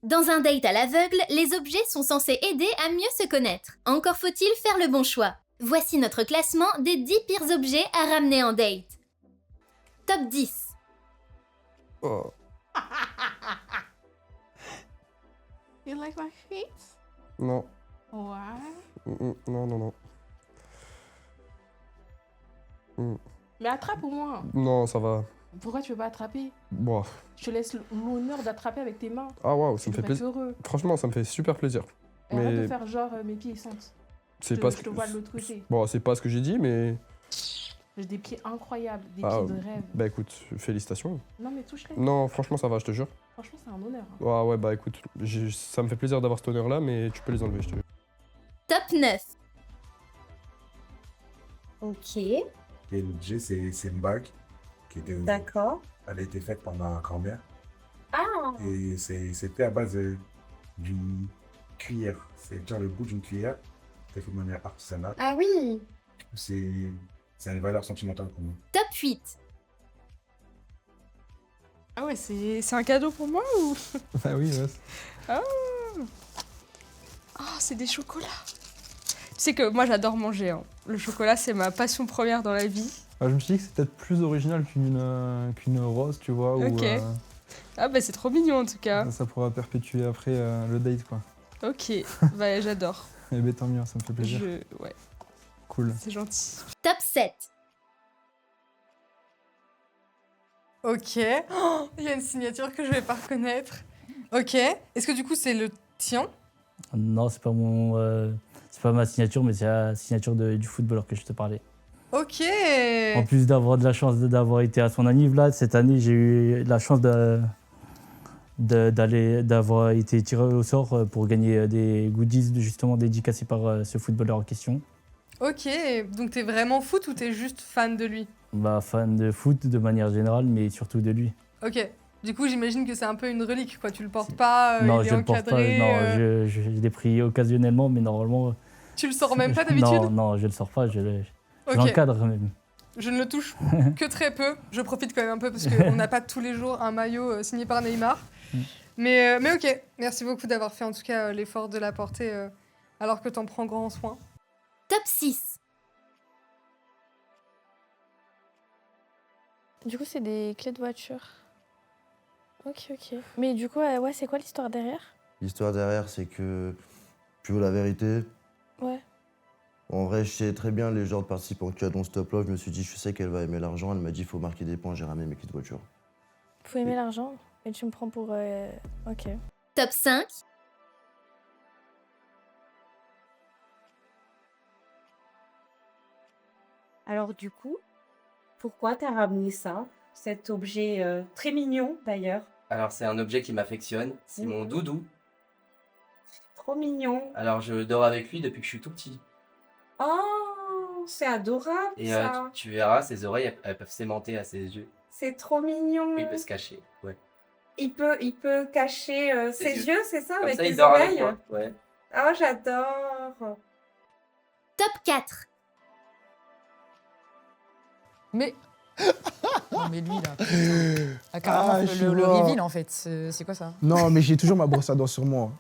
Dans un date à l'aveugle, les objets sont censés aider à mieux se connaître. Encore faut-il faire le bon choix. Voici notre classement des 10 pires objets à ramener en date. Top 10. Oh. You like my feet? Non. Ouais. Non, non, non. Mais attrape au moins. Non, ça va. Pourquoi tu veux pas attraper? Bon. Je te laisse l'honneur d'attraper avec tes mains. Ah waouh, ça Tu me fait devrais être plaisir. heureux. Franchement, ça me fait super plaisir. Et arrête de Mais faire genre mes pieds ils sentent. c'est pas ce Je que... te vois de l'autre côté. Bon, c'est pas ce que j'ai dit, mais... J'ai des pieds incroyables, des Ah, pieds de rêve. bah écoute, félicitations. Non mais touche-les. Non, franchement, ça va, je te jure. Franchement c'est un honneur. Hein. Ah ouais, bah écoute, ça me fait plaisir d'avoir cet honneur-là, mais tu peux les enlever, je te jure. Top 9. Ok, Et l'objet, c'est une bague qui était. d'accord. Elle a été faite par ma grand-mère. Ah, Et c'est fait à base d'une cuillère. C'est genre le bout d'une cuillère. C'est fait de manière artisanale. ah oui. C'est une valeur sentimentale pour moi. Top 8. Ah ouais, c'est un cadeau pour moi ou? Bah oui, ouais. Ah, c'est des chocolats. Tu sais que moi j'adore manger. Hein. Le chocolat c'est ma passion première dans la vie. Je me suis dit que c'est peut-être plus original qu'une rose, tu vois. Ok. Ah bah c'est trop mignon en tout cas. Ça pourra perpétuer après le date, quoi. Ok, bah j'adore. Et ben tant mieux, ça me fait plaisir. Ouais, Cool. c'est gentil. Top 7. Ok. Oh, il y a une signature que je vais pas reconnaître. Ok. Est-ce que du coup c'est le tien? Non, c'est pas c'est pas ma signature, mais c'est la signature du footballeur que je te parlais. Ok. En plus d'avoir de la chance d'avoir été à son anniv là, cette année, j'ai eu la chance d'avoir été tiré au sort pour gagner des goodies justement dédicacés par ce footballeur en question. Ok. Donc t'es vraiment foot ou t'es juste fan de lui? Bah, fan de foot de manière générale, mais surtout de lui. Ok. Du coup, j'imagine que c'est un peu une relique, quoi. Tu le portes pas, non, il est je le porte pas. encadré. Non, je l'ai pris occasionnellement, mais normalement. Tu le sors même pas d'habitude? Non, je le sors pas. Je Ok. l'encadre même. Je ne le touche que très peu. Je profite quand même un peu parce qu'on n'a pas tous les jours un maillot signé par Neymar. Mais ok, merci beaucoup d'avoir fait en tout cas l'effort de la porter alors que t'en prends grand soin. Top 6. Du coup, c'est des clés de voiture. Ok, ok. Mais du coup, ouais, c'est quoi l'histoire derrière? L'histoire derrière, c'est que tu veux la vérité. Ouais. En vrai, je sais très bien les genres de participants qu'il y a dans ce top-là. Je me suis dit, je sais qu'elle va aimer l'argent. Elle m'a dit, il faut marquer des points. J'ai ramené mes clés de voiture. Faut aimer l'argent et tu me prends pour... Ok. Top 5. Alors du coup, pourquoi t'as ramené ça? Cet objet très mignon d'ailleurs. Alors, c'est un objet qui m'affectionne. C'est mon doudou. Trop mignon. Alors, je dors avec lui depuis que je suis tout petit. Oh, c'est adorable Et ça. tu verras, ses oreilles, elles peuvent s'aimanter à ses yeux. C'est trop mignon. Oui, il peut se cacher. Ouais. Il peut cacher ses yeux. yeux, c'est ça, Comme avec ça, les il dort avec oreilles. moi. Ouais. Oh, j'adore. Top 4. Mais. Non, mais lui, là. Ah, carrément, Ah, je suis le mort. reveal, en fait. C'est quoi ça? Non, mais j'ai toujours ma brosse à dents sur moi.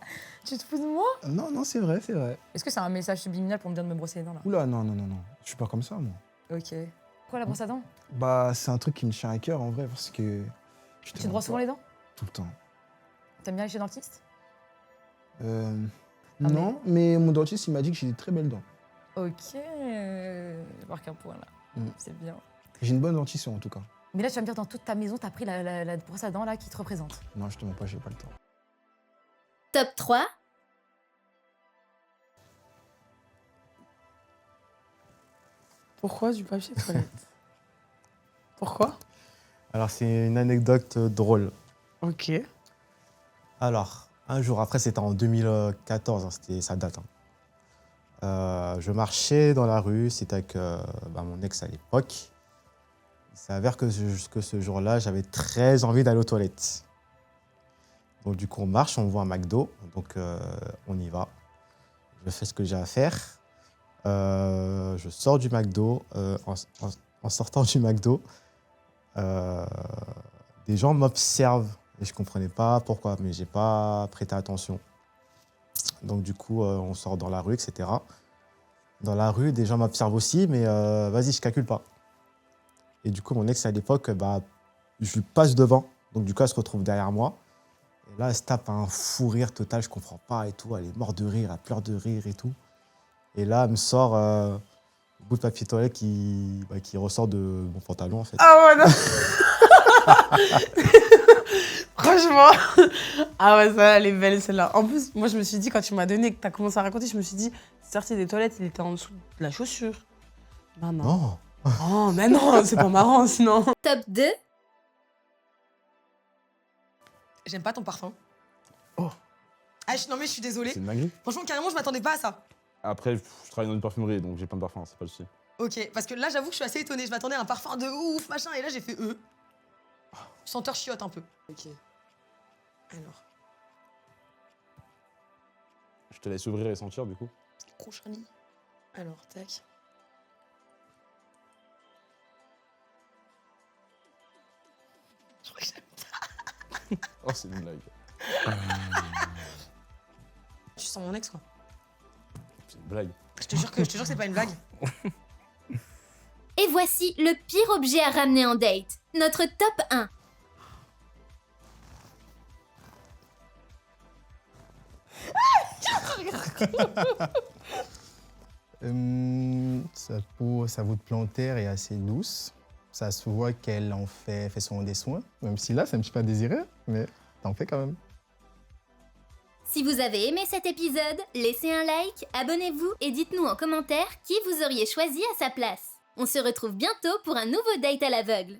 Tu te fous de moi? Non, non, c'est vrai, c'est vrai. Est-ce que c'est un message subliminal pour me dire de me brosser les dents, là? Oula, non, non, non, non. Je suis pas comme ça, moi. Ok. Pourquoi la brosse à dents? Bah, c'est un truc qui me tient à cœur, en vrai, parce que... Tu te brosses souvent les dents? Tout le temps. T'aimes bien aller chez le dentiste? Non, mais mon dentiste, il m'a dit que j'ai des très belles dents. Ok. Je marque un point, là. C'est bien. J'ai une bonne dentition, en tout cas. Mais là, tu vas me dire, dans toute ta maison, t'as pris la brosse à dents, là, qui te représente. Non, je te mens pas, j'ai pas le temps. Top 3. Pourquoi du papier toilette? Pourquoi? Alors, c'est une anecdote drôle. Ok. Alors, un jour, après, c'était en 2014, hein, ça date. Hein. Je marchais dans la rue, c'était avec mon ex à l'époque. Il s'avère que ce jour-là, j'avais très envie d'aller aux toilettes. Donc, du coup, on marche, on voit un McDo, donc on y va. Je fais ce que j'ai à faire. Je sors du McDo. En sortant du McDo, des gens m'observent. Et je comprenais pas pourquoi, mais j'ai pas prêté attention. Donc du coup, on sort dans la rue, etc. Dans la rue, des gens m'observent aussi, mais vas-y, je calcule pas. Et du coup, mon ex, à l'époque, je lui passe devant. Donc du coup, elle se retrouve derrière moi. Et là, elle se tape un fou rire total, je comprends pas et tout. Elle est morte de rire, elle pleure de rire et tout. Et là, elle me sort un bout de papier toilette qui ressort de mon pantalon, en fait. Ah ouais, non. Franchement. Ah ouais, ça, elle est belle, celle-là. En plus, moi, je me suis dit, quand tu m'as donné, que tu as commencé à raconter, je me suis dit, c'est sorti des toilettes, il était en dessous de la chaussure. Bah non. Non. Oh, mais non, c'est pas marrant, sinon. Top 2. J'aime pas ton parfum. Oh. Ah, non, mais je suis désolée. C'est une dinguerie. Franchement, carrément, je m'attendais pas à ça. Après, je travaille dans une parfumerie, donc j'ai plein de parfums, c'est pas le souci. Ok, parce que là, j'avoue que je suis assez étonnée. Je m'attendais à un parfum de ouf, machin, et là, j'ai fait Senteur chiotte un peu. Ok. Alors. Je te laisse ouvrir et sentir, du coup. Gros Charlie. Alors, tac. Je crois que j'aime ça. Oh, c'est une blague. Tu sens mon ex, quoi. C'est une blague. Je te jure que c'est pas une blague. Et voici le pire objet à ramener en date. Notre top 1. Sa peau, sa voûte plantaire est assez douce. Ça se voit qu'elle en fait souvent des soins. Même si là, c'est un petit peu désiré, mais t'en fais quand même. Si vous avez aimé cet épisode, laissez un like, abonnez-vous et dites-nous en commentaire qui vous auriez choisi à sa place. On se retrouve bientôt pour un nouveau date à l'aveugle.